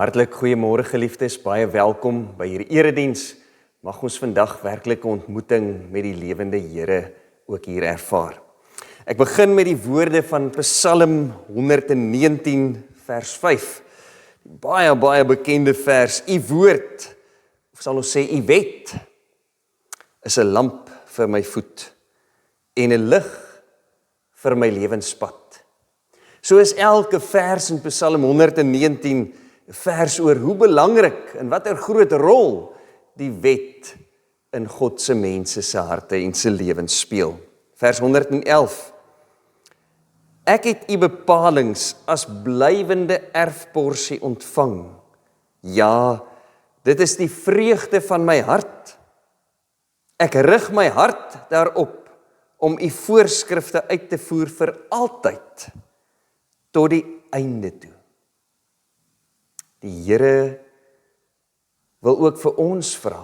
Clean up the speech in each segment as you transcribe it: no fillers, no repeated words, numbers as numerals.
Hartlik goeiemôre geliefdes, baie welkom by hierdie erediens. Mag ons vandag werklike ontmoeting met die lewende Here ook hier ervaar. Ek begin met die woorde van Psalm 119 vers 5. Die baie bekende vers. U woord, of sal ons sê u wet, is 'n lamp vir my voet en 'n lig vir my lewenspad. So is elke vers in Psalm 119 vers oor hoe belangrik en watter groot rol die wet in God se mense se harte en se lewens speel. Vers 111. Ek het u bepalings as blywende erfporsie ontvang. Ja, dit is die vreugde van my hart. Ek rig my hart daarop om u voorskrifte uit te voer vir altyd tot die einde toe. Die Here wil ook vir ons vra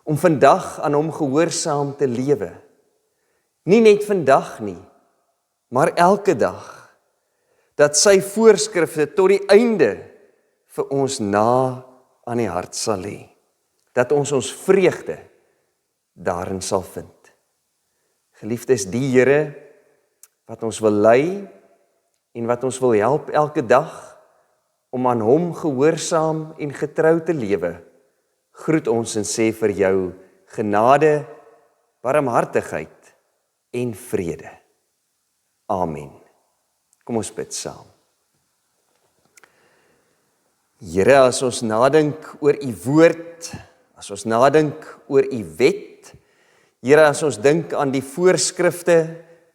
om vandag aan hom gehoorsaam te lewe. Nie net vandag nie, maar elke dag, dat sy voorskrifte tot die einde vir ons na aan die hart sal hê, dat ons vreugde daarin sal vind. Geliefdes, die Here wat ons wil lei en wat ons wil help elke dag om aan hom gehoorsaam en getrou te lewe, groet ons en sê vir jou genade, barmhartigheid en vrede. Amen. Kom ons bid saam. Here, as ons nadink oor u woord, as ons nadink oor u wet, Here, as ons dink aan die voorskrifte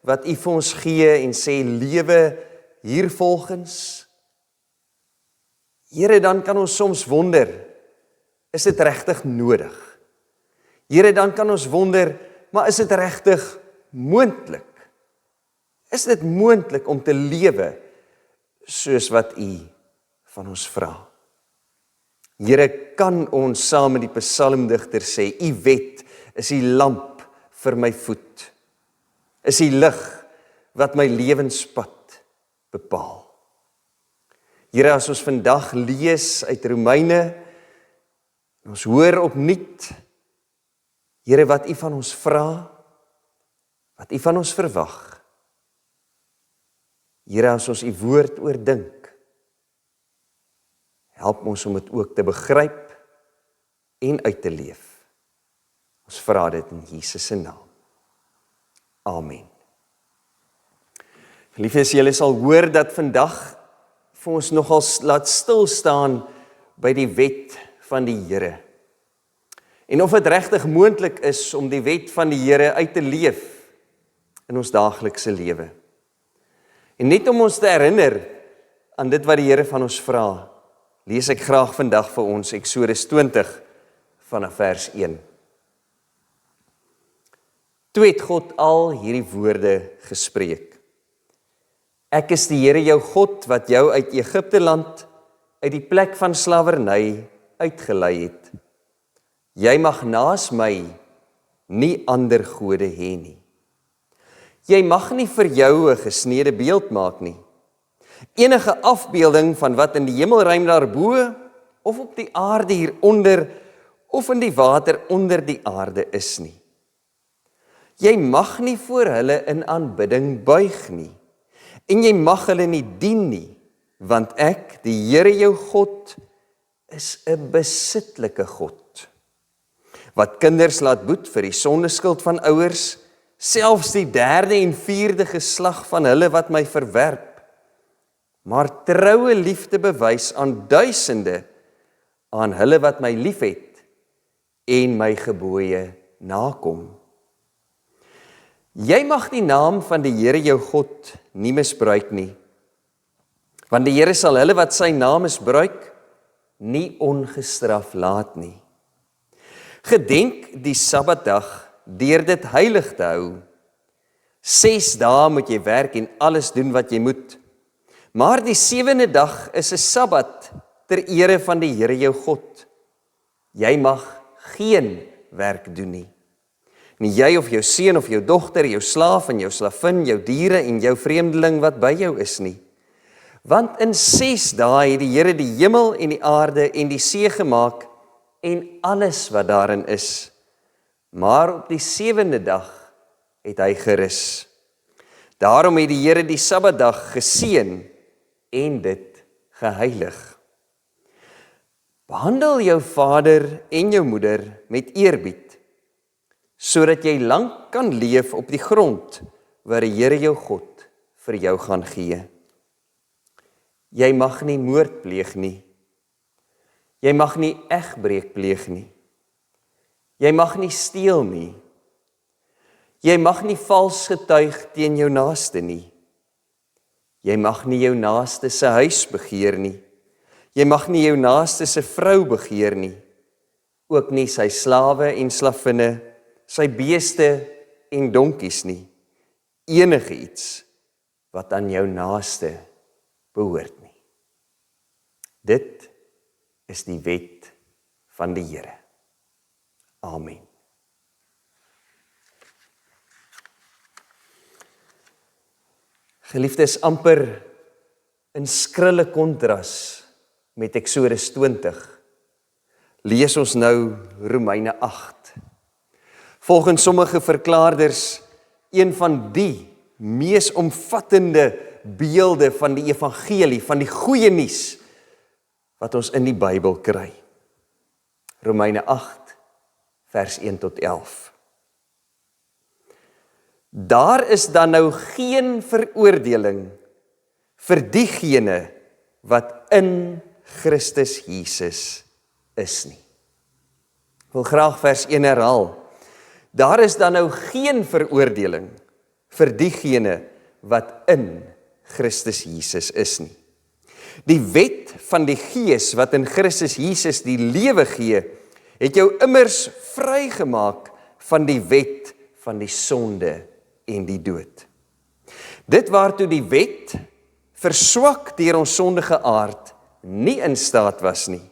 wat u vir ons gee en sê lewe hiervolgens, Here, dan kan ons soms wonder, is dit regtig nodig? Here, dan kan ons wonder, maar is dit regtig moontlik? Is dit moontlik om te lewe soos wat u van ons vra? Here, kan ons saam met die psalmdigter sê, u wet is die lamp vir my voet, is die lig wat my lewenspad bepaal. Here, as ons vandag lees uit Romeine, ons hoor opnuut, Here, wat u van ons vra, wat u van ons verwag. Here, as ons u woord oordink, help ons om dit ook te begryp en uit te leef. Ons vra dit in Jesus se naam. Amen. Geliefdes, julle sal hoor dat vandag vir ons nogal laat stil staan by die wet van die Here. En of dit regtig moontlik is om die wet van die Here uit te leef in ons daaglikse lewe. En net om ons te herinner aan dit wat die Here van ons vra, lees ek graag vandag vir ons Eksodus 20 vanaf vers 1. Toe het God al hierdie woorde gespreek. Ek is die Here jou God wat jou uit Egipte land, uit die plek van slawerny uitgelei het. Jy mag naas my nie ander gode hê nie. Jy mag nie vir jou 'n gesnede beeld maak nie. Enige afbeelding van wat in die hemelruim daarbo, of op die aarde hieronder, of in die water onder die aarde is nie. Jy mag nie voor hulle in aanbidding buig nie. En jy mag hulle nie dien nie, want ek, die Here jou God, is 'n besitlike God, wat kinders laat boet vir die sondeskuld van ouers, selfs die 3de en 4de geslag van hulle wat my verwerp, maar troue liefde bewys aan duisende, aan hulle wat my liefhet en my gebooie nakom. Jy mag die naam van die Here jou God nie misbruik nie, want die Here sal hulle wat sy naam misbruik, nie ongestraf laat nie. Gedenk die Sabbatdag deur dit heilig te hou. 6 dae moet jy werk en alles doen wat jy moet, maar die 7de dag is 'n Sabbat ter ere van die Here jou God. Jy mag geen werk doen nie. Nie jy of jou seun of jou dogter, jou slaaf en jou slavin, jou diere en jou vreemdeling wat by jou is nie. Want in 6 dae het die Here die hemel en die aarde en die see gemaak en alles wat daarin is. Maar op die 7de dag het hy gerus. Daarom het die Here die Sabbatdag geseën en dit geheilig. Behandel jou vader en jou moeder met eerbied, sodat jy lank kan leef op die grond waar die Here jou God vir jou gaan gee. Jy mag nie moord pleeg nie. Jy mag nie egbreek pleeg nie. Jy mag nie steel nie. Jy mag nie vals getuig teen jou naaste nie. Jy mag nie jou naaste se huis begeer nie. Jy mag nie jou naaste se vrou begeer nie. Ook nie sy slawe en slavinne, sy beeste en donkies nie. Enige iets wat aan jou naaste behoort nie. Dit is die wet van die Here. Amen. Geliefdes, amper in skrille kontras met Eksodus 20, lees ons nou Romeine 8. Volgens sommige verklaarders, een van die mees omvattende beelde van die evangelie, van die goeie nuus, wat ons in die Bybel kry. Romeine 8, vers 1 tot 11. Daar is dan nou geen veroordeling vir diegene wat in Christus Jesus is nie. Ek wil graag vers 1 herhaal. Daar is dan nou geen veroordeling vir diegene wat in Christus Jesus is nie. Die wet van die Gees wat in Christus Jesus die lewe gee, het jou immers vrygemaak van die wet van die sonde en die dood. Dit waartoe die wet, verswak deur ons sondige aard, nie in staat was nie.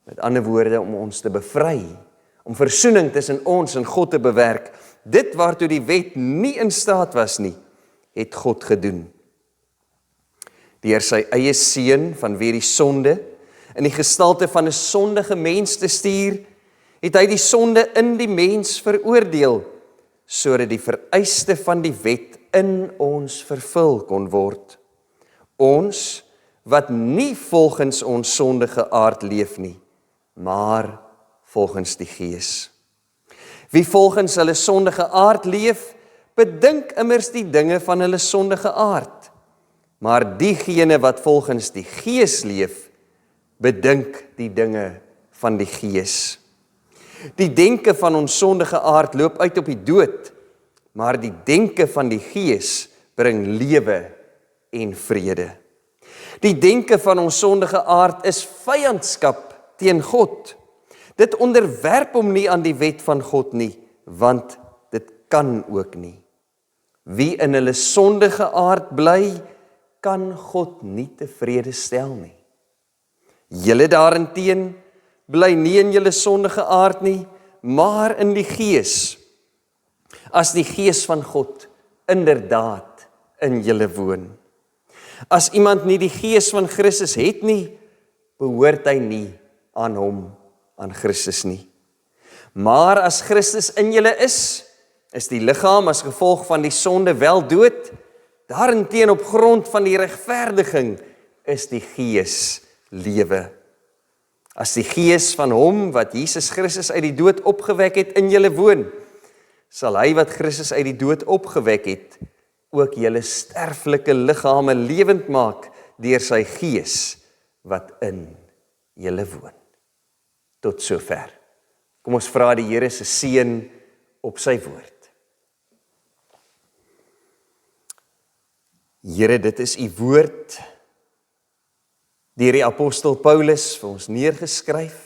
Met ander woorde, om ons te bevry, om versoening tussen ons en God te bewerk. Dit waartoe die wet nie in staat was nie, het God gedoen. Deur sy eie seun, van wie die sonde in die gestalte van 'n sondige mens te stuur, het hy die sonde in die mens veroordeel, sodat die vereiste van die wet in ons vervul kon word. Ons, wat nie volgens ons sondige aard leef nie, maar volgens die Gees. Wie volgens hulle sondige aard leef, bedink immers die dinge van hulle sondige aard. Maar diegene wat volgens die Gees leef, bedink die dinge van die Gees. Die denke van ons sondige aard loop uit op die dood, maar die denke van die Gees bring lewe en vrede. Die denke van ons sondige aard is vyandskap teen God. Dit onderwerp hom nie aan die wet van God nie, want dit kan ook nie. Wie in hulle sondige aard bly, kan God nie tevrede stel nie. Julle daarenteen bly nie in julle sondige aard nie, maar in die Gees. As die Gees van God inderdaad in julle woon. As iemand nie die Gees van Christus het nie, behoort hy nie aan hom, aan Christus nie. Maar as Christus in julle is die liggaam as gevolg van die sonde wel dood, daarenteen op grond van die regverdiging is die Gees lewe. As die Gees van hom wat Jesus Christus uit die dood opgewek het in julle woon, sal hy wat Christus uit die dood opgewek het, ook julle sterflike liggame lewend maak deur sy Gees wat in julle woon. Tot sover. Kom ons vra die Here se seën op sy woord. Here, dit is u woord deur die apostel Paulus vir ons neergeskryf,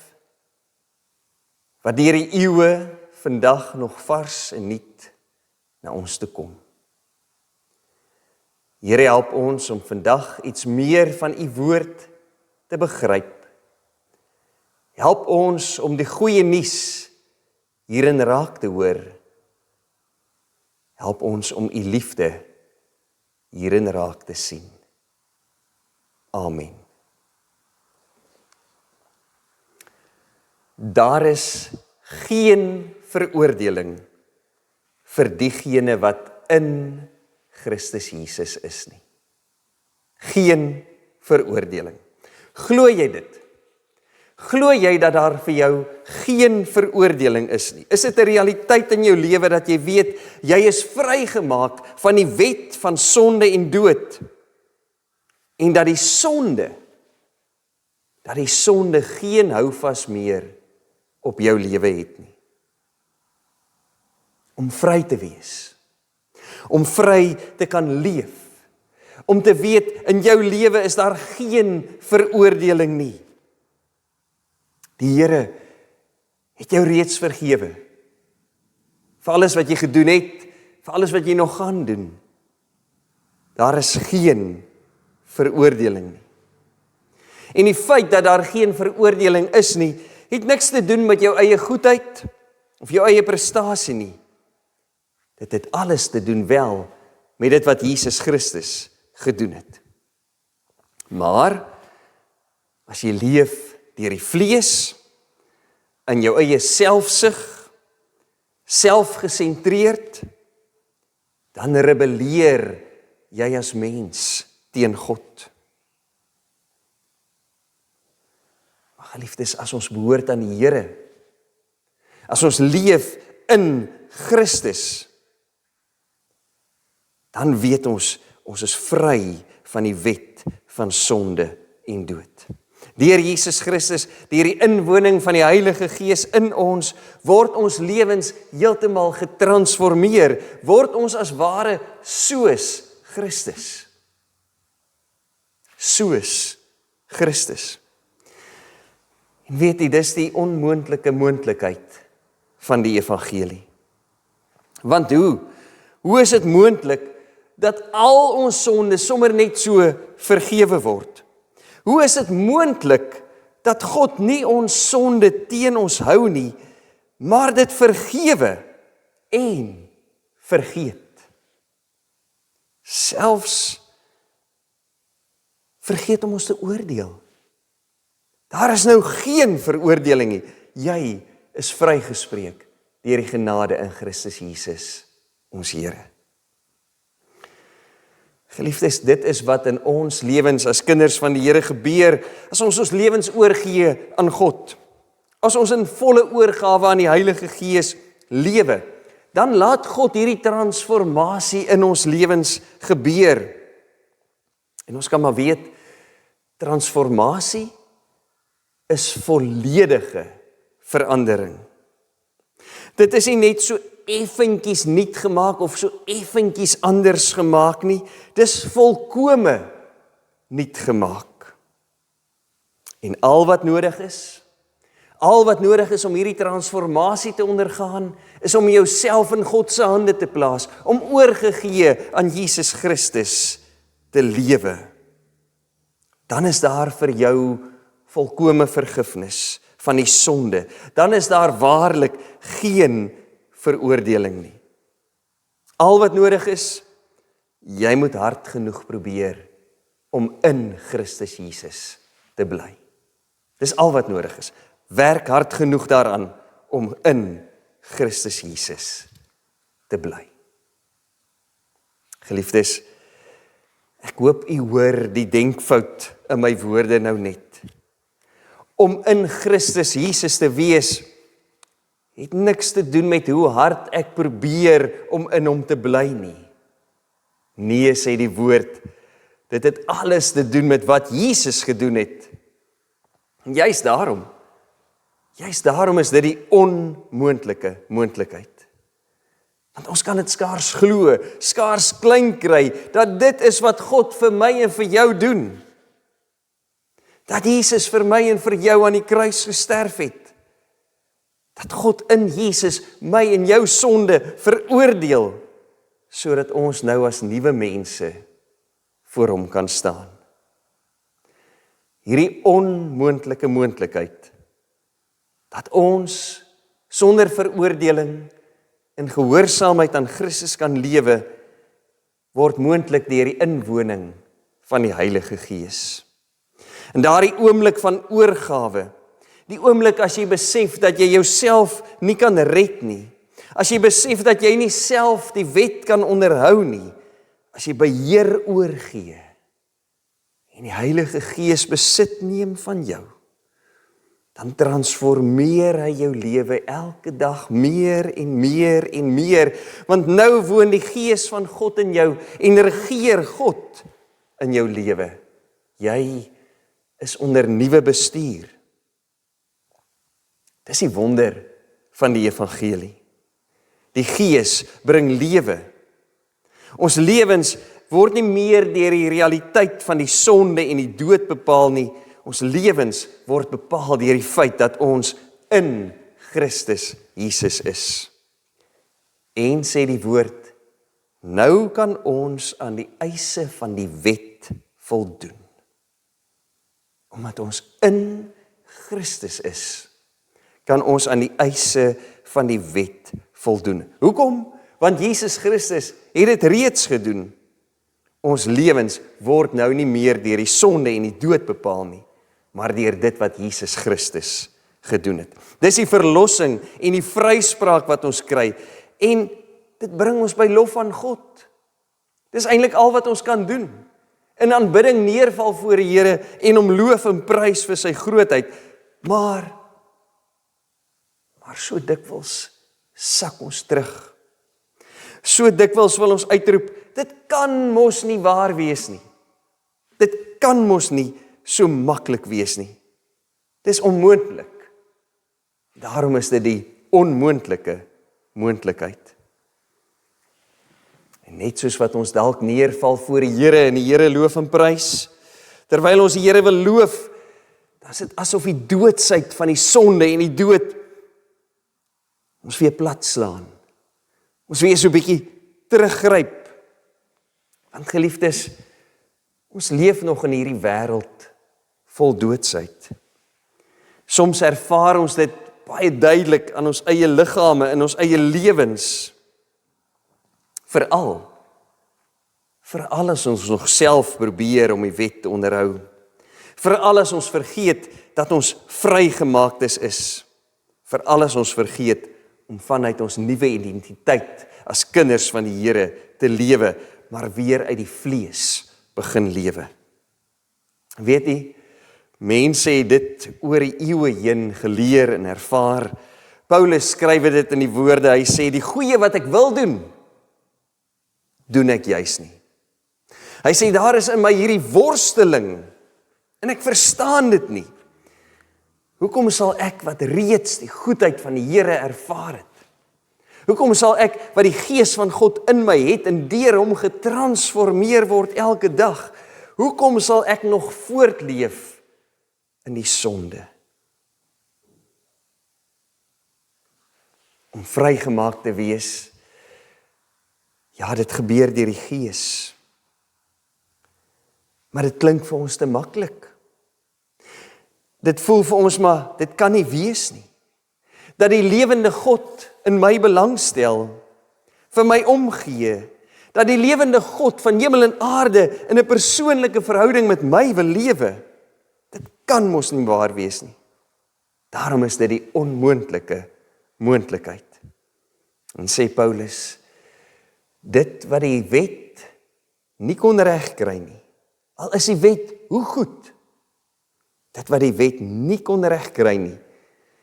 wat deur die eeue vandag nog vars en nuut na ons toe kom. Here, help ons om vandag iets meer van u woord te begryp. Help ons om die goeie nuus hierin raak te hoor. Help ons om u liefde hierin raak te sien. Amen. Daar is geen veroordeling vir diegene wat in Christus Jesus is nie. Geen veroordeling. Glo jy dit? Glo jy dat daar vir jou geen veroordeling is nie? Is dit 'n realiteit in jou lewe dat jy weet, jy is vrygemaak van die wet van sonde en dood? En dat die sonde geen houvas meer op jou lewe het nie. Om vry te wees. Om vry te kan leef. Om te weet, in jou lewe is daar geen veroordeling nie. Die Here het jou reeds vergewe. Vir alles wat jy gedoen het, vir alles wat jy nog gaan doen. Daar is geen veroordeling nie. En die feit dat daar geen veroordeling is nie, het niks te doen met jou eie goedheid, of jou eie prestasie nie. Dit het alles te doen wel met dit wat Jesus Christus gedoen het. Maar, as jy leef deur die vlees, in jou eie selfsug, selfgesentreerd, dan rebelleer jy as mens teen God. Maar geliefdes, as ons behoort aan die Here, as ons leef in Christus, dan weet ons is vry van die wet van sonde en dood. Deur Jesus Christus, deur die inwoning van die Heilige Gees in ons, word ons lewens heeltemal getransformeer, word ons as ware soos Christus. Soos Christus. En weet jy, dis die onmoontlike moontlikheid van die evangelie. Want hoe is dit moontlik dat al ons sondes sommer net so vergewe word? Hoe is dit moontlik dat God nie ons sonde teen ons hou nie, maar dit vergewe en vergeet? Selfs vergeet om ons te oordeel. Daar is nou geen veroordeling nie. Jy is vrygespreek deur die genade in Christus Jesus, ons Here. Geliefdes, dit is wat in ons lewens as kinders van die Here gebeur, as ons lewens oorgee aan God. As ons in volle oorgawe aan die Heilige Gees lewe, dan laat God hierdie transformasie in ons lewens gebeur. En ons kan maar weet, transformasie is volledige verandering. Dit is nie net so effentjies nuut gemaak of so effentjies anders gemaak nie, dis volkome nuut gemaak. En al wat nodig is om hierdie transformasie te ondergaan, is om jouself in God se hande te plaas, om oorgegee aan Jesus Christus te lewe. Dan is daar vir jou volkome vergifnis van die sonde. Dan is daar waarlik geen veroordeling nie. Al wat nodig is, jy moet hard genoeg probeer om in Christus Jesus te bly. Dis al wat nodig is. Werk hard genoeg daaraan om in Christus Jesus te bly. Geliefdes, ek hoop u hoor die denkfout in my woorde nou net. Om in Christus Jesus te wees, het niks te doen met hoe hard ek probeer om in hom te bly nie. Nee, sê die woord, dit het alles te doen met wat Jesus gedoen het. En juist daarom is dit die onmoontlike moontlikheid. Want ons kan dit skaars glo, skaars klein kry, dat dit is wat God vir my en vir jou doen. Dat Jesus vir my en vir jou aan die kruis gesterf het. Dat God in Jesus my en jou sonde veroordeel, sodat ons nou as nuwe mense voor hom kan staan. Hierdie onmoontlike moontlikheid, dat ons sonder veroordeling in gehoorsaamheid aan Christus kan lewe, word moontlik deur die inwoning van die Heilige Gees. En daardie oomblik van oorgawe, die oomblik as jy besef dat jy jouself nie kan red nie, as jy besef dat jy nie self die wet kan onderhou nie, as jy beheer oorgee, en die Heilige Gees besit neem van jou, dan transformeer hy jou lewe elke dag meer en meer en meer, want nou woon die Gees van God in jou, en regeer God in jou lewe. Jy is onder nuwe bestuur. Dis die wonder van die evangelie. Die Gees bring lewe. Ons lewens word nie meer deur die realiteit van die sonde en die dood bepaal nie. Ons lewens word bepaal deur die feit dat ons in Christus Jesus is. En sê die woord, nou kan ons aan die eise van die wet voldoen. Omdat ons in Christus is, kan ons aan die eise van die wet voldoen. Hoekom? Want Jesus Christus het dit reeds gedoen. Ons lewens word nou nie meer deur die sonde en die dood bepaal nie, maar deur dit wat Jesus Christus gedoen het. Dis die verlossing en die vryspraak wat ons kry, en dit bring ons by lof aan God. Dis eintlik al wat ons kan doen. In aanbidding neerval voor die Here en hom loof en prys vir sy grootheid, maar so dikwels sak ons terug. So dikwels wil ons uitroep, dit kan mos nie waar wees nie. Dit kan mos nie so maklik wees nie. Dis onmoontlik. Daarom is dit die onmoontlike moontlikheid. En net soos wat ons dalk neerval voor die Here en die Here loof en prys, terwyl ons die Here wil loof, dan is dit asof die doodsheid van die sonde en die dood ons weer plat slaan. Ons weer so 'n bietjie teruggryp. Want geliefdes, ons leef nog in hierdie wêreld vol doodsheid. Soms ervaar ons dit baie duidelik aan ons eie liggame, in ons eie lewens. Veral as ons nog self probeer om die wet te onderhou. Veral as ons vergeet dat ons vrygemaaktes is. Veral as ons vergeet om vanuit ons nuwe identiteit as kinders van die Here te lewe, maar weer uit die vlees begin lewe. Weet jy, mense het dit oor die eeue heen geleer en ervaar. Paulus skryf dit in die woorde, hy sê, die goeie wat ek wil doen, doen ek juis nie. Hy sê, daar is in my hierdie worsteling, en ek verstaan dit nie. Hoekom sal ek wat reeds die goedheid van die Here ervaar het? Hoekom sal ek wat die Gees van God in my het en deur hom getransformeer word elke dag? Hoekom sal ek nog voortleef in die sonde? Om vrygemaak te wees, ja, dit gebeur deur die Gees. Maar dit klink vir ons te maklik. Dit voel vir ons maar, dit kan nie wees nie. Dat die lewende God in my belangstel, vir my omgee, dat die lewende God van hemel en aarde in 'n persoonlike verhouding met my wil lewe, dit kan mos nie waar wees nie. Daarom is dit die onmoontlike moontlikheid. En sê Paulus, dit wat die wet nie kon regkry nie, al is die wet hoe goed, dit wat die wet nie kon regkry nie,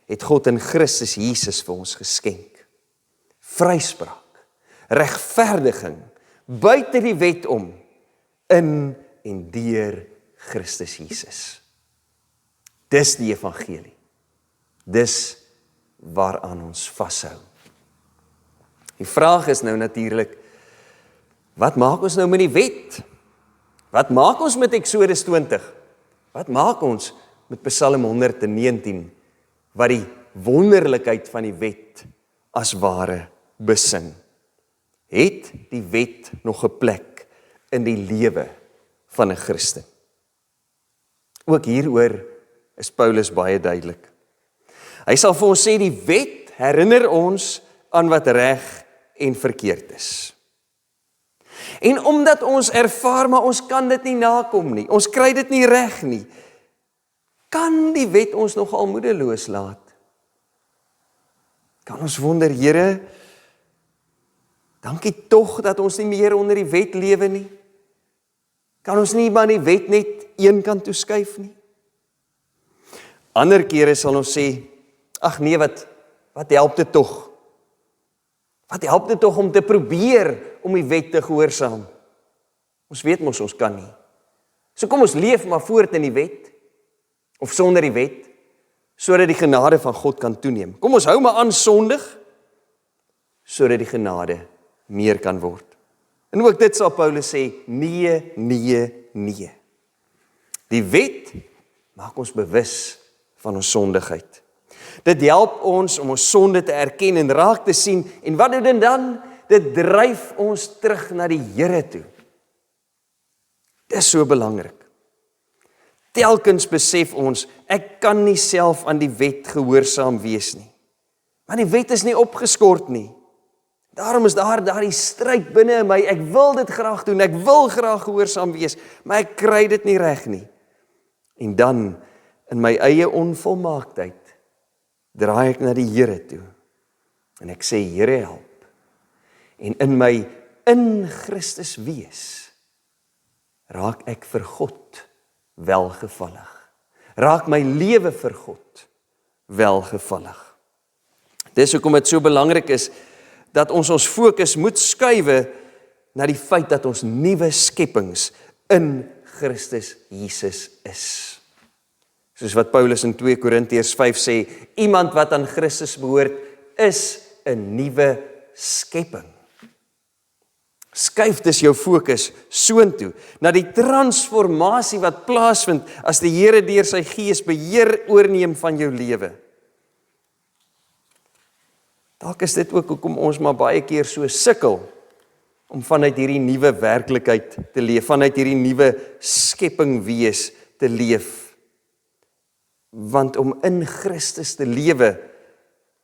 het God in Christus Jesus vir ons geskenk. Vryspraak, regverdiging, buite die wet om, in en deur Christus Jesus. Dis die evangelie. Dis waaraan ons vashou. Die vraag is nou natuurlik, wat maak ons nou met die wet? Wat maak ons met Eksodus 20? Wat maak ons met Psalm 119, wat die wonderlikheid van die wet as ware besing? Het die wet nog 'n plek in die lewe van 'n Christen? Ook hieroor is Paulus baie duidelik. Hy sal vir ons sê, die wet herinner ons aan wat reg en verkeerd is. En omdat ons ervaar, maar ons kan dit nie nakom nie, ons kry dit nie reg nie, kan die wet ons nogal moedeloos laat. Kan ons wonder, Here, dankie tog dat ons nie meer onder die wet lewe nie. Kan ons nie maar die wet net een kant toe skuif nie? Ander kere sal ons sê, ag nee, wat help dit tog? Wat help dit tog om te probeer om die wet te gehoorsaam? Ons weet mos ons kan nie. So kom ons leef maar voort in die wet, of sonder die wet, sodat die genade van God kan toeneem. Kom ons hou maar aan sondig, sodat die genade meer kan word. En ook dit sal Paulus sê, nee, nee, nee. Die wet maak ons bewus van ons sondigheid. Dit help ons om ons sonde te erken en raak te sien, en wat doen dit dan? Dit dryf ons terug na die Here toe. Dit is so belangrik. Telkens besef ons, ek kan nie self aan die wet gehoorsaam wees nie. Maar die wet is nie opgeskort nie. Daarom is daar die stryd binne in my, ek wil dit graag doen, ek wil graag gehoorsaam wees, maar ek kry dit nie reg nie. En dan, in my eie onvolmaaktheid, draai ek na die Here toe. En ek sê, Here help. En in my in Christus wees, raak ek vir God welgevallig. Raak my lewe vir God welgevallig. Dis hoekom dit so belangrik is, dat ons fokus moet skuiwe na die feit dat ons nuwe skepings in Christus Jesus is. Soos wat Paulus in 2 Korintiërs 5 sê, iemand wat aan Christus behoort, is 'n nuwe skepping. Skuif dus jou fokus soontoe, na die transformasie wat plaasvind as die Here deur sy Gees beheer oorneem van jou lewe. Dalk is dit ook hoekom ons maar baie keer so sukkel om vanuit hierdie nuwe werklikheid te leef, vanuit hierdie nuwe skepping wees te leef. Want om in Christus te lewe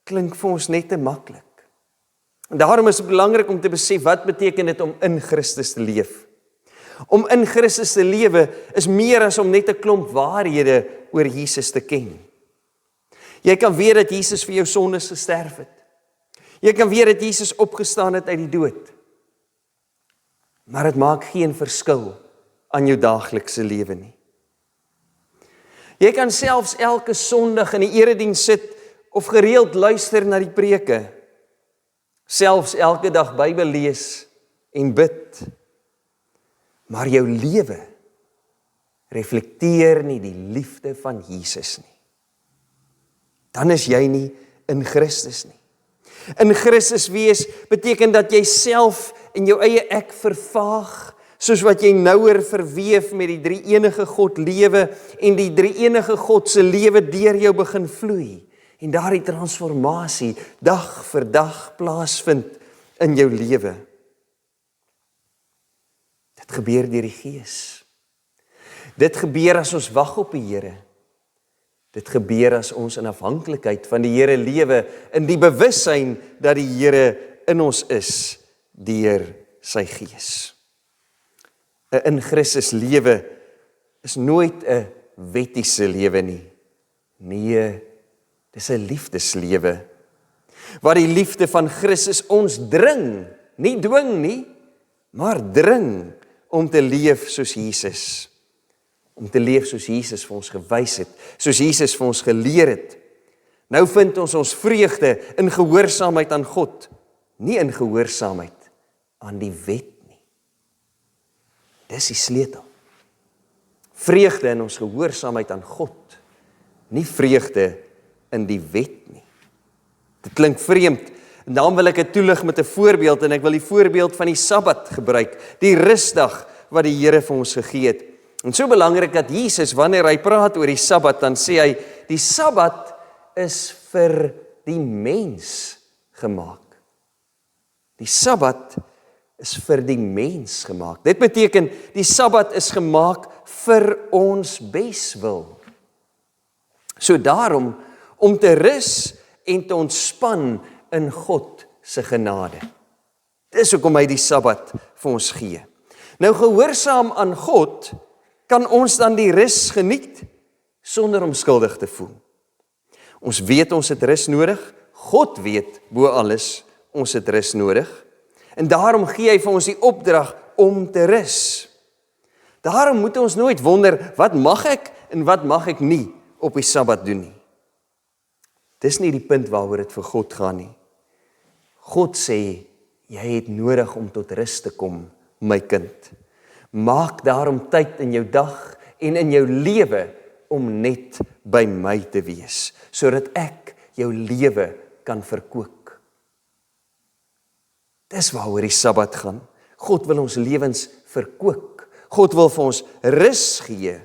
klink vir ons net te maklik. En daarom is dit belangrik om te besef wat beteken dit om in Christus te leef. Om in Christus te lewe is meer as om net 'n klomp waarhede oor Jesus te ken. Jy kan weet dat Jesus vir jou sondes gesterf het. Jy kan weet dat Jesus opgestaan het uit die dood. Maar dit maak geen verskil aan jou daaglikse lewe nie. Jy kan selfs elke Sondag in die erediens sit of gereeld luister na die preke. Selfs elke dag Bybel lees en bid. Maar jou lewe reflekteer nie die liefde van Jesus nie. Dan is jy nie in Christus nie. In Christus wees beteken dat jy self en jou eie ek vervaag, soos wat jy nouer verweef met die drie-enige God lewe en die drie-enige God se lewe deur jou begin vloei. En daardie transformasie dag vir dag plaasvind in jou lewe. Dit gebeur deur die Gees. Dit gebeur as ons wag op die Here. Dit gebeur as ons in afhanklikheid van die Here lewe, in die bewussyn dat die Here in ons is deur sy Gees. 'n In Christus lewe is nooit 'n wettiese lewe nie. Nee, dis 'n liefdeslewe, waar die liefde van Christus ons dring, nie dwing nie, maar dring om te leef soos Jesus. Om te leef soos Jesus vir ons gewys het, soos Jesus vir ons geleer het. Nou vind ons vreugde in gehoorsaamheid aan God, nie in gehoorsaamheid aan die wet nie. Dis die sleutel. Vreugde in ons gehoorsaamheid aan God, nie vreugde in die wet nie. Dit klink vreemd, en dan wil ek dit toelig met 'n voorbeeld, en ek wil die voorbeeld van die Sabbat gebruik, die rusdag wat die Here vir ons gegee het. En so belangrik dat Jesus, wanneer hy praat oor die Sabbat, dan sê hy, die Sabbat is vir die mens gemaak. Die Sabbat is vir die mens gemaak. Dit beteken, die Sabbat is gemaak vir ons beswil. So daarom, om te rus en te ontspan in God se genade. Dis hoekom hy die Sabbat vir ons gee. Nou gehoorsaam aan God, kan ons dan die rus geniet sonder om skuldig te voel. Ons weet ons het rus nodig, God weet bo alles ons het rus nodig, en daarom gee hy vir ons die opdrag om te rus. Daarom moet ons nooit wonder, wat mag ek en wat mag ek nie op die Sabbat doen nie. Dis nie die punt waaroor dit vir God gaan nie. God sê, jy het nodig om tot rus te kom, my kind. Maak daarom tyd in jou dag en in jou lewe om net by my te wees, sodat ek jou lewe kan verkoop. Dis waaroor die Sabbat gaan. God wil ons lewens verkoop. God wil vir ons rus gee.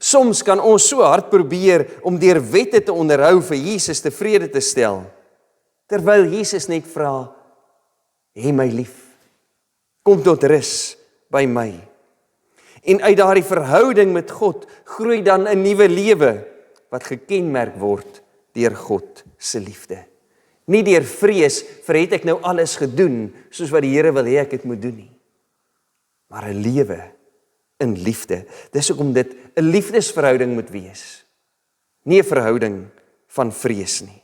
Soms kan ons so hard probeer om deur wette te onderhou vir Jesus tevrede te stel, terwyl Jesus net vra, hê my lief, kom tot rus by my. En uit daardie verhouding met God groei dan 'n nuwe lewe wat gekenmerk word deur God se liefde. Nie deur vrees vir het ek nou alles gedoen soos wat die Here wil hê ek het moet doen nie, maar 'n lewe in liefde. Dis hoekom dit 'n liefdesverhouding moet wees, nie 'n verhouding van vrees nie.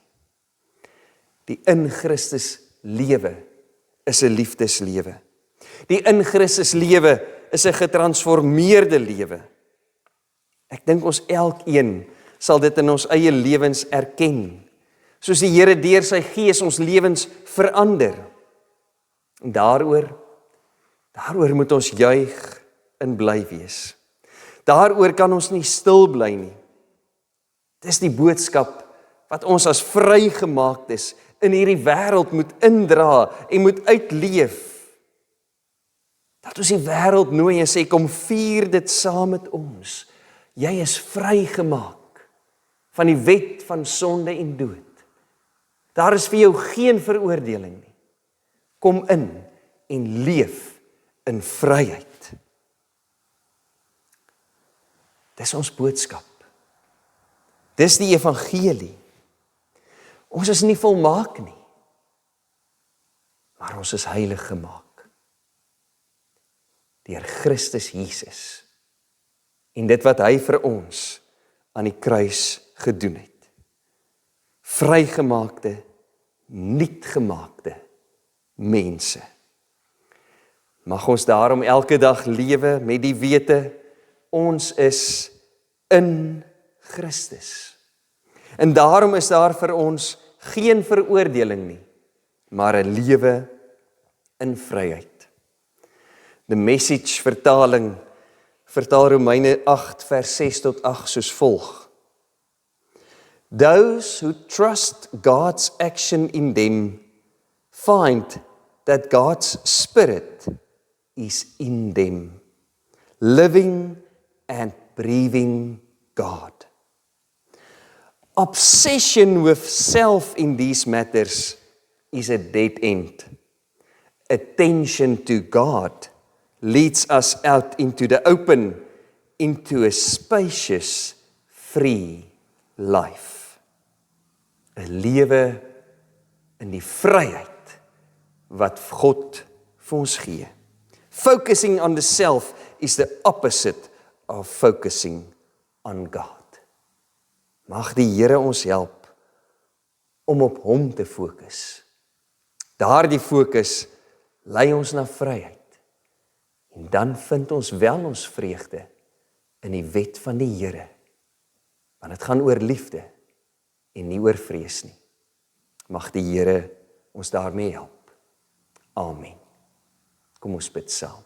Die in Christus lewe is 'n liefdeslewe. Die in Christus lewe is 'n getransformeerde lewe. Ek dink ons elkeen sal dit in ons eie lewens erken, soos die Here deur sy Gees ons lewens verander. En daaroor moet ons juig en bly wees. Daaroor kan ons nie stil bly nie. Dis die boodskap wat ons as vrygemaaktes in hierdie wêreld moet indra en moet uitleef. Dat ons die wêreld nooi en sê, kom vier dit saam met ons. Jy is vrygemaak van die wet van sonde en dood. Daar is vir jou geen veroordeling nie. Kom in en leef in vryheid. Dis ons boodskap. Dis die evangelie. Ons is nie volmaak nie, maar ons is heilig gemaak deur Christus Jesus en dit wat hy vir ons aan die kruis gedoen het. Vrygemaakte, nuutgemaakte mense. Mag ons daarom elke dag lewe met die wete, ons is in Christus. En daarom is daar vir ons geen veroordeling nie, maar 'n lewe in vryheid. The Message vertaling vertaal Romeine 8 vers 6 tot 8 soos volg. Those who trust God's action in them find that God's Spirit is in them, living and breathing God. Obsession with self in these matters is a dead end. Attention to God leads us out into the open, into a spacious, free life. 'n lewe in die vryheid wat God vir ons gee. Focusing on the self is the opposite of focusing on God. Mag die Here ons help om op hom te fokus. Daardie fokus lei ons na vryheid. En dan vind ons wel ons vreugde in die wet van die Here. Want dit gaan oor liefde en nie oor vrees nie. Mag die Here ons daarmee help. Amen. Kom ons bid saam.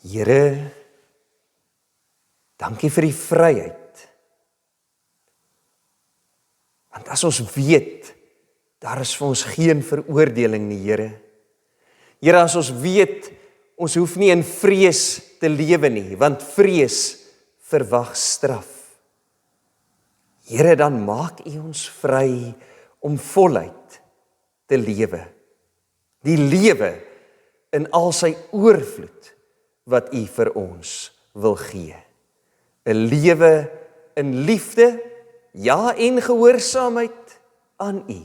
Here, dankie vir die vryheid. Want as ons weet, daar is vir ons geen veroordeling nie, Here. Here, as ons weet, ons hoef nie in vrees te lewe nie, want vrees verwag straf. Here, dan maak U ons vry om voluit te lewe. Die lewe in al sy oorvloed wat U vir ons wil gee. 'n lewe in liefde, ja, en gehoorsaamheid aan U.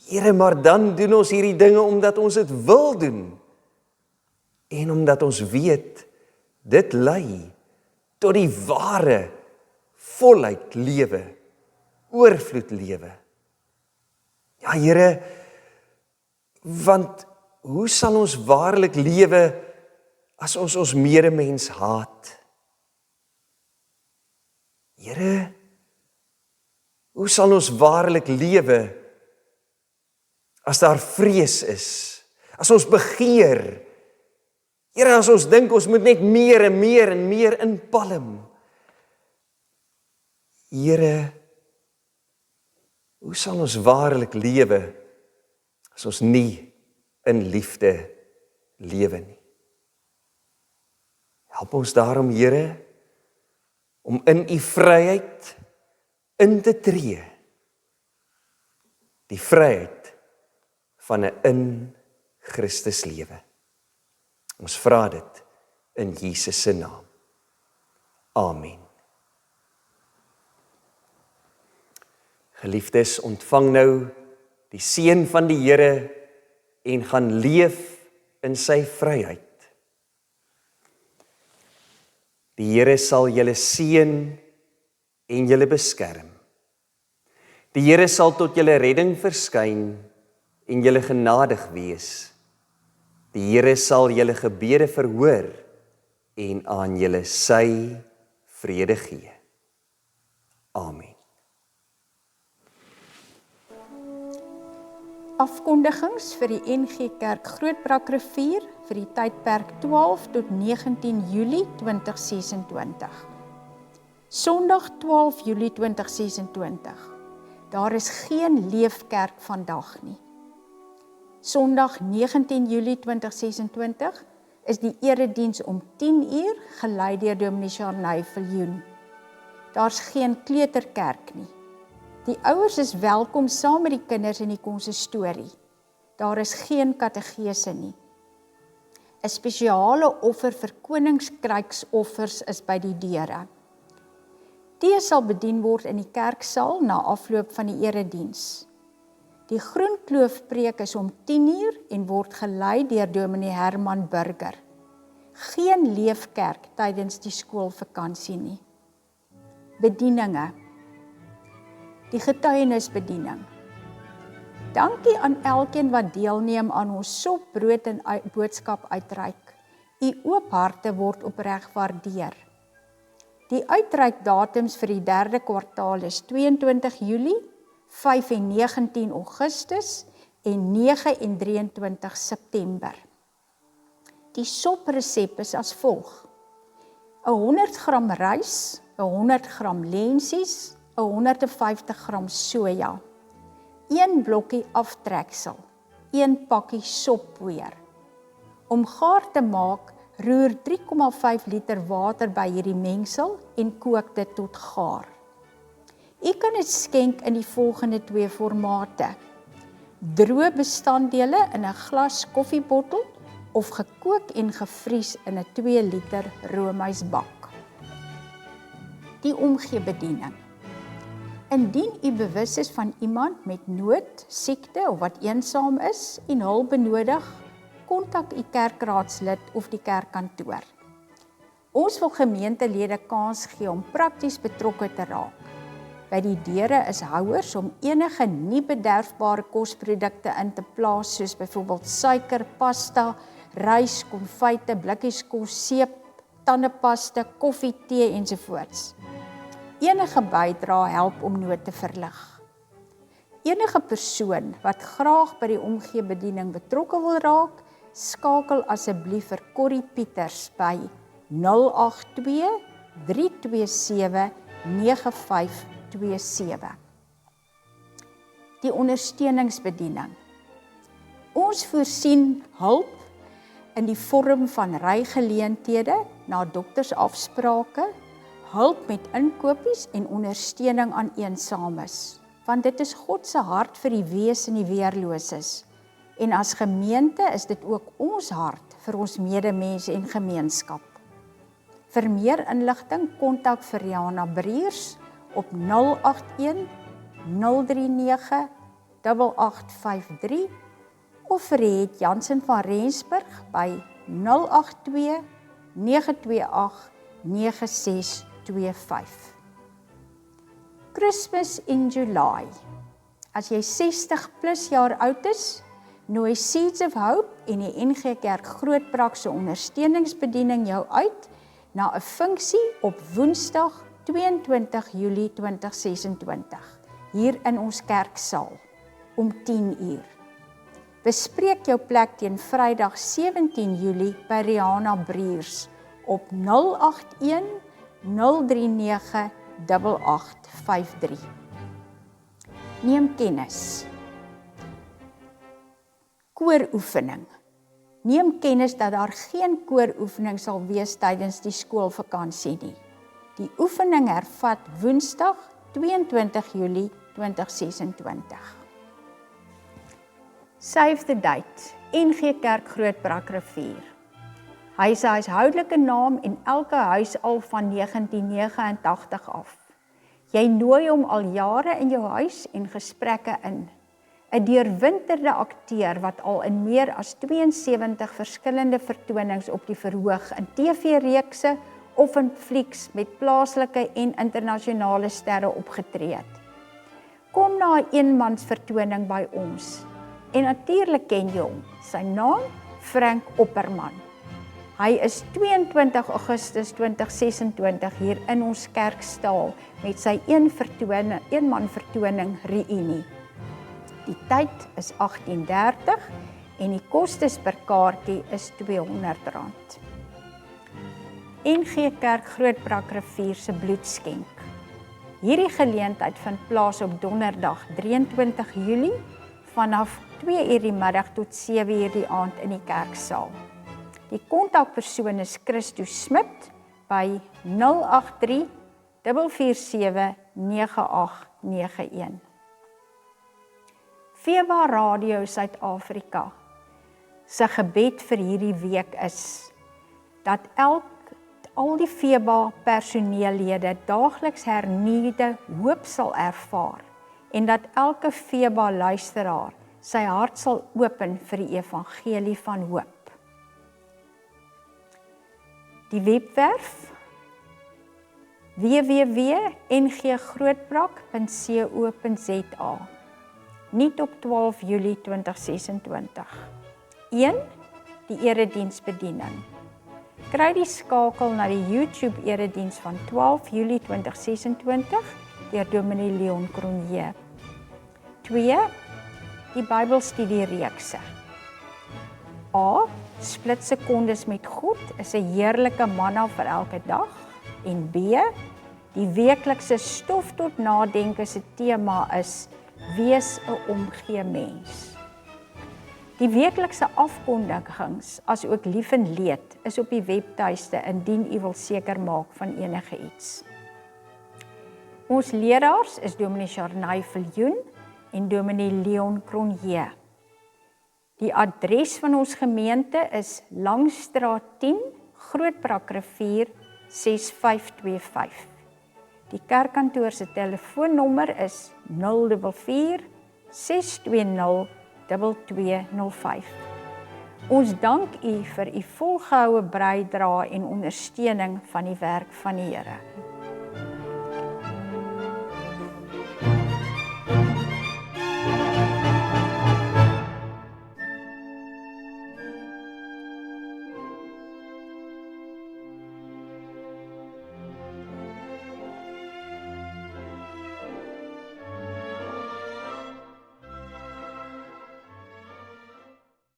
Here, maar dan doen ons hierdie dinge omdat ons dit wil doen. En omdat ons weet, dit lei tot die ware voluit lewe, oorvloed lewe. Ja, Here, want hoe sal ons waarlik lewe as ons ons medemens haat? Here, hoe sal ons waarlik lewe as daar vrees is, as ons begeer? Here, as ons dink ons moet net meer en meer en meer inpalm. Here, hoe sal ons waarlik lewe as ons nie in liefde lewe nie? Help ons daarom, Here, om in U vryheid in te tree. Die vryheid van 'n in Christus lewe. Ons vra dit in Jesus se naam. Amen. Geliefdes, ontvang nou die seën van die Here en gaan leef in sy vryheid. Die Here sal julle seën en julle beskerm. Die Here sal tot julle redding verskyn en julle genadig wees. Die Here sal julle gebede verhoor en aan julle sy vrede gee. Amen. Afkondigings vir die NG Kerk Grootbrakrivier vir die tydperk 12 tot 19 Julie 2026. Sondag 12 Julie 2026. Daar is geen leefkerk vandag nie. Sondag 19 Julie 2026 is die erediens om 10 uur gelei deur Dominee Charney Viljoen. Daar's geen kleuterkerk nie. Die ouers is welkom saam met die kinders in die konsistorie. Daar is geen kategese nie. 'n Spesiale offer vir koningskruiksoffers is by die deure. Tee sal bedien word in die kerksaal na afloop van die erediens. Die Groenkloofpreek is om 10 uur en word gelei deur Dominee Herman Burger. Geen leefkerk tydens die skoolvakansie nie. Bedieninge. Die getuienisbediening. Dankie aan elkeen wat deelneem aan ons sop, brood en boodskap uitreik. U oop harte word opreg waardeer. Die uitreikdatums vir die 3de kwartaal is 22 Julie, 5 en 19 Augustus en 9 en 23 September. Die sopresep is as volg: 100 gram rys, 100 gram lensies, 150 gram soja, 1 blokkie aftreksel, 1 pakkie soppoeier. Om gaar te maak, roer 3,5 liter water by hierdie mengsel en kook dit tot gaar. U kan dit skenk in die volgende 2 formate: droë bestanddele in 'n glas koffiebottel of gekook en gevries in 'n 2 liter roomysbak. Die omgeebediening. Indien u bewus is van iemand met nood, siekte of wat eensaam is en hulp benodig, kontak u kerkraadslid of die kerkkantoor. Ons wil gemeentelede kans gee om prakties betrokke te raak. By die deure is houers om enige nie bederfbare kosprodukte in te plaas, soos byvoorbeeld suiker, pasta, rys, konfyte, blikkies kos, seep, tandepasta, koffie, tee ensovoorts. Enige bydrae help om nood te verlig. Enige persoon wat graag by die omgeebediening betrokke wil raak, skakel asseblief vir Corrie Pieters by 082 327 9527. Die ondersteuningsbediening. Ons voorsien hulp in die vorm van rygeleenthede na doktersafsprake, hulp met inkopies en ondersteuning aan eensames, want dit is God se hart vir die wees en die weerloses. En as gemeente is dit ook ons hart vir ons medemense en gemeenskap. Vir meer inligting kontak vir Rihanna Briers op 081 039 8853 of vir Riet Jansen van Rensburg by 082 928 9625. Christmas in July. As jy 60 plus jaar oud is, nooi Seeds of Hope en die NG Kerk Grootbrak se ondersteuningsbediening jou uit na 'n funksie op Woensdag 22 Julie 2026 hier in ons kerksaal om 10 uur. Bespreek jou plek teen Vrydag 17 Julie by Rihanna Breers op 081 039 8853. Neem kennis. Kooroefening. Neem kennis dat daar geen kooroefening sal wees tydens die skoolvakansie nie. Die oefening hervat Woensdag 22 Julie 2026. Save the date. NG Kerk Grootbrak Rivier. Hy is 'n huishoudelike naam en elke huis al van 1989 af. Jy nooi hom al jare in jou huis en gesprekke in. 'n deurwinterde akteur wat al in meer as 72 verskillende vertonings op die verhoog in TV-reekse of in flieks met plaaslike en internasionale sterre opgetree het. Kom na 'n eenmans vertoning by ons. En natuurlik ken jy hom. Sy naam Frank Opperman. Hy is 22 Augustus 2026 hier in ons kerksaal met sy eenman vertoning Reunie. Die tyd is 18:30 en die kostes per kaartjie is R200. NG Kerk Grootbrak Rivier se bloedskenk. Hierdie geleentheid vind plaas op Donderdag 23 Julie vanaf 2 uur die middag tot 7 uur die aand in die kerksaal. Die kontakpersoon is Christo Smit by 083 447 9891. FEBA Radio Suid-Afrika se gebed vir hierdie week is dat al die FEBA personeellede daagliks hernuide hoop sal ervaar en dat elke FEBA luisteraar sy hart sal open vir die evangelie van hoop. Die webwerf www.nggrootbrak.co.za. Niet op 12 Julie 2026. 1. Die erediensbediening. Kry die skakel na die YouTube erediens van 12 Julie 2026 deur Dominee Leon Cronje. 2. Die Bybelstudiereekse. A. Splitsekondes met God is 'n heerlike manna vir elke dag. En B. Die weeklikse stof tot nadenke se tema is wees 'n omgee mens. Die weeklikse afkondigings as ook lief en leed is op die webtuiste indien u wil seker maak van enige iets. Ons leraars is Dominee Charnay Viljoen en Dominee Leon Cronje. Die adres van ons gemeente is Langstraat 10, Grootbrak Rivier 6525. Die kerkkantoor se telefoonnommer is 044 620 2205. Ons dank u vir u volgehoue bydrae en ondersteuning van die werk van die Here.